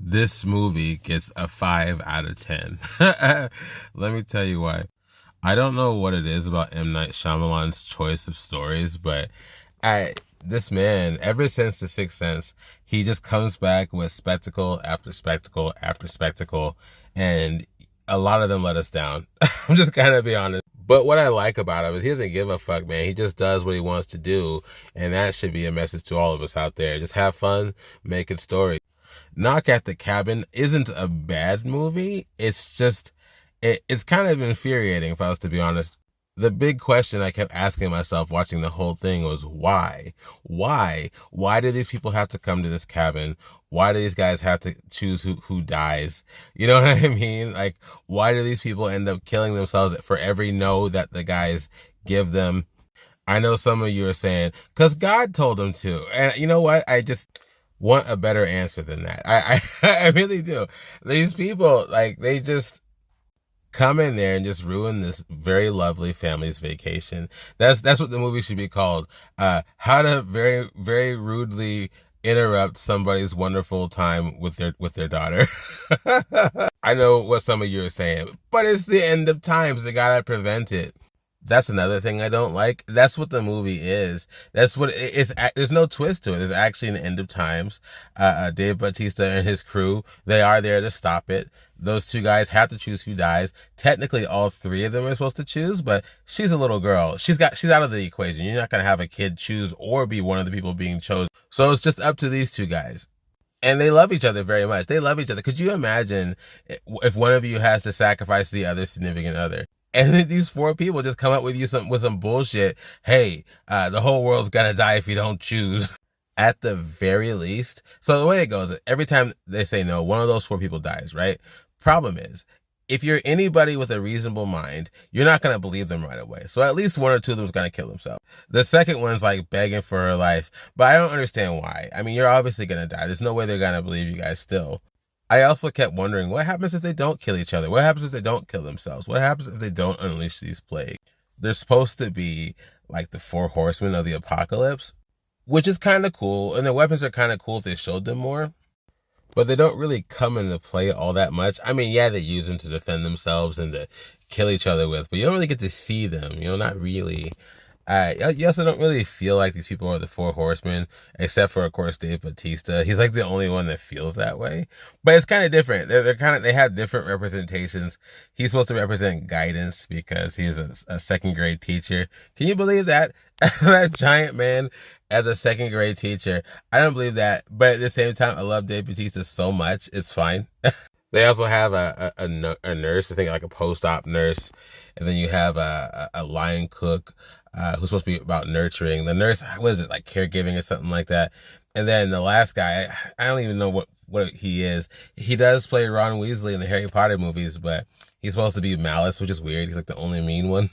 This movie gets a 5 out of 10. Let me tell you why. I don't know what it is about M. Night Shyamalan's choice of stories, but this man, ever since The Sixth Sense, he just comes back with spectacle after spectacle after spectacle, and a lot of them let us down. I'm just gonna be honest. But what I like about him is he doesn't give a fuck, man. He just does what he wants to do, and that should be a message to all of us out there. Just have fun making stories. Knock at the Cabin isn't a bad movie. It's just, it's kind of infuriating, if I was to be honest. The big question I kept asking myself watching the whole thing was why? Why? Why do these people have to come to this cabin? Why do these guys have to choose who dies? You know what I mean? Like, why do these people end up killing themselves for every no that the guys give them? I know some of you are saying, because God told them to. And you know what? I just want a better answer than that. I really do. These people, like, they just come in there and just ruin this very lovely family's vacation. That's what the movie should be called. How to very, very rudely interrupt somebody's wonderful time with their daughter. I know what some of you are saying, but it's the end of times. They gotta prevent it. That's another thing I don't like. That's what the movie is. That's what it is. There's no twist to it. There's actually an end of times. Dave Bautista and his crew, they are there to stop it. Those two guys have to choose who dies. Technically, all three of them are supposed to choose, but she's a little girl. She's out of the equation. You're not going to have a kid choose or be one of the people being chosen. So it's just up to these two guys. And they love each other very much. They love each other. Could you imagine if one of you has to sacrifice the other significant other? And these four people just come up with some bullshit. Hey, the whole world's gonna die if you don't choose. At the very least. So the way it goes, every time they say no, one of those four people dies, right? Problem is, if you're anybody with a reasonable mind, you're not gonna believe them right away. So at least one or two of them's gonna kill themselves. The second one's like begging for her life, but I don't understand why. I mean, you're obviously gonna die. There's no way they're gonna believe you guys still. I also kept wondering, what happens if they don't kill each other? What happens if they don't kill themselves? What happens if they don't unleash these plagues? They're supposed to be like the four horsemen of the apocalypse, which is kind of cool. And the weapons are kind of cool if they showed them more. But they don't really come into play all that much. I mean, yeah, they use them to defend themselves and to kill each other with, but you don't really get to see them, not really. You also don't really feel like these people are the four horsemen, except for, of course, Dave Bautista. He's like the only one that feels that way. But it's kind of different. They have different representations. He's supposed to represent guidance because he's a second grade teacher. Can you believe that? That giant man as a second grade teacher. I don't believe that. But at the same time, I love Dave Bautista so much. It's fine. They also have a nurse, I think like a post-op nurse. And then you have a line cook. Who's supposed to be about nurturing. The nurse, what is it, like caregiving or something like that? And then the last guy, I don't even know what he is. He does play Ron Weasley in the Harry Potter movies, but he's supposed to be Malice, which is weird. He's like the only mean one.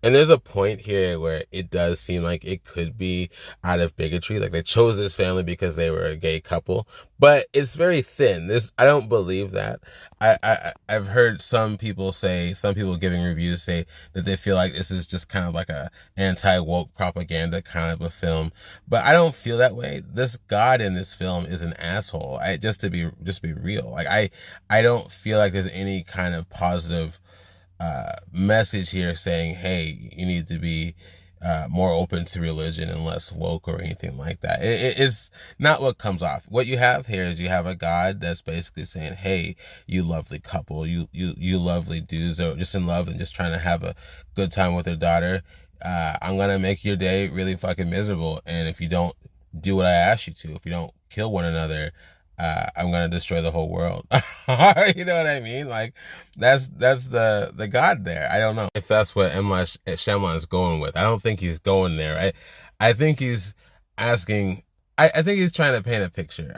And there's a point here where it does seem like it could be out of bigotry. Like they chose this family because they were a gay couple, but it's very thin. I don't believe that. I've heard some people giving reviews say that they feel like this is just kind of like a anti-woke propaganda kind of a film, but I don't feel that way. This God in this film is an asshole. Just to be real. Like I don't feel like there's any kind of positive message here saying, hey, you need to be more open to religion and less woke or anything like that. It's not what comes off. What you have here is you have a God that's basically saying, hey, you lovely couple, you lovely dudes that are just in love and just trying to have a good time with their daughter. I'm going to make your day really fucking miserable. And if you don't do what I ask you to, if you don't kill one another, I'm gonna destroy the whole world. You know what I mean? Like that's the God there. I don't know if that's what M. Night Shyamalan is going with. I don't think he's going there. I think he's asking. I think he's trying to paint a picture.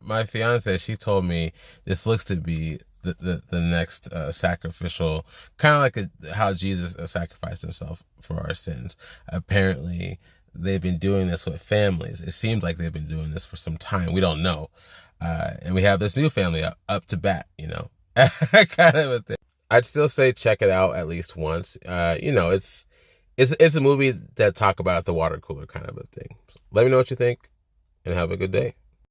My fiance, she told me this looks to be the next sacrificial, kind of like how Jesus sacrificed himself for our sins. Apparently, they've been doing this with families. It seems like they've been doing this for some time. We don't know. And we have this new family up to bat, kind of a thing. I'd still say check it out at least once. It's a movie that talk about at the water cooler kind of a thing. So let me know what you think and have a good day.